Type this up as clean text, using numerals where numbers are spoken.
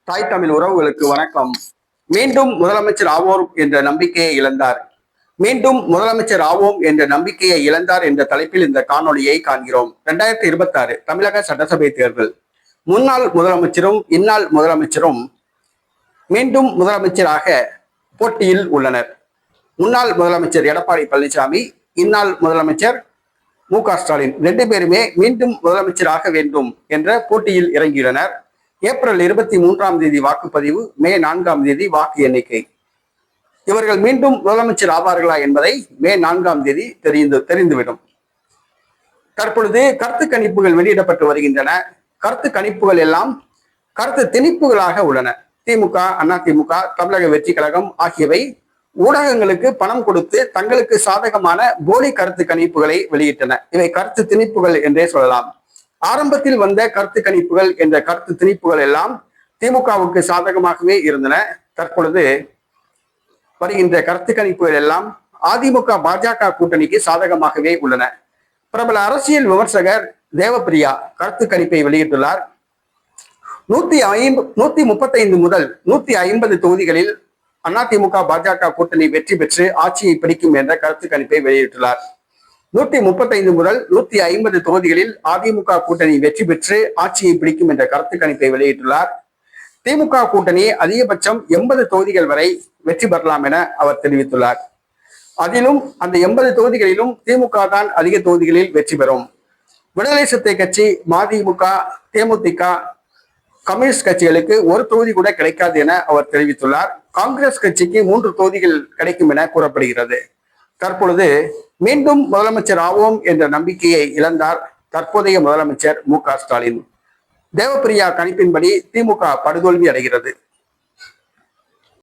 தாய் தமிழ் உறவுகளுக்கு வணக்கம். மீண்டும் முதலமைச்சர் ஆவோம் என்ற நம்பிக்கையை இழந்தார். மீண்டும் முதலமைச்சர் ஆவோம் என்ற நம்பிக்கையை இழந்தார் என்ற தலைப்பில் இந்த காணொலியை காண்கிறோம். 2026 தமிழக சட்டசபை தேர்தல். முன்னாள் முதலமைச்சரும் இந்நாள் முதலமைச்சரும் மீண்டும் முதலமைச்சராக போட்டியில் உள்ளனர். முன்னாள் முதலமைச்சர் எடப்பாடி பழனிசாமி, இந்நாள் முதலமைச்சர் மு.க.ஸ்டாலின் 2 பேருமே மீண்டும் முதலமைச்சராக வேண்டும் என்ற போட்டியில் இறங்கியுள்ளனர். ஏப்ரல் 23ஆம் தேதி வாக்குப்பதிவு, மே 4ஆம் தேதி வாக்கு எண்ணிக்கை. இவர்கள் மீண்டும் முதலமைச்சர் ஆவார்களா என்பதை மே 4ஆம் தேதி தெரிந்துவிடும். தற்பொழுது கருத்து கணிப்புகள் வெளியிடப்பட்டு வருகின்றன. கருத்து கணிப்புகள் எல்லாம் கருத்து திணிப்புகளாக உள்ளன. திமுக, அதிமுக, தமிழக வெற்றி கழகம் ஆகியவை ஊடகங்களுக்கு பணம் கொடுத்து தங்களுக்கு சாதகமான போலி கருத்து கணிப்புகளை வெளியிட்டன. இவை கருத்து திணிப்புகள் என்றே சொல்லலாம். ஆரம்பத்தில் வந்த கருத்து கணிப்புகள் என்ற கருத்து திணிப்புகள் எல்லாம் திமுகவுக்கு சாதகமாகவே இருந்தன. தற்பொழுது வருகின்ற கருத்து கணிப்புகள் எல்லாம் அதிமுக பாஜக கூட்டணிக்கு சாதகமாகவே உள்ளன. பிரபல அரசியல் விமர்சகர் தேவப்பிரியா கருத்து கணிப்பை வெளியிட்டுள்ளார். 135 முதல் 150 தொகுதிகளில் அதிமுக பாஜக கூட்டணி வெற்றி பெற்று ஆட்சியை பிடிக்கும் என்ற கருத்து கணிப்பை வெளியிட்டுள்ளார். 135 முதல் 150 தொகுதிகளில் அதிமுக கூட்டணி வெற்றி பெற்று ஆட்சியை பிடிக்கும் என்ற கருத்து கணிப்பை வெளியிட்டுள்ளார். திமுக கூட்டணி அதிகபட்சம் 80 தொகுதிகள் வரை வெற்றி பெறலாம் என அவர் தெரிவித்துள்ளார். அதிலும் அந்த 80 தொகுதிகளிலும் திமுக தான் அதிக தொகுதிகளில் வெற்றி பெறும். விடுதலை சிறுத்தை கட்சி, மதிமுக, தேமுதிக, கம்யூனிஸ்ட் கட்சிகளுக்கு ஒரு தொகுதி கூட கிடைக்காது என அவர் தெரிவித்துள்ளார். காங்கிரஸ் கட்சிக்கு 3 தொகுதிகள் கிடைக்கும் என கூறப்படுகிறது. தற்பொழுது மீண்டும் முதலமைச்சர் ஆவோம் என்ற நம்பிக்கையை இழந்தார் தற்போதைய முதலமைச்சர் மு.க.ஸ்டாலின். தேவப்பிரியா கணிப்பின்படி திமுக படுதோல்வி அடைகிறது.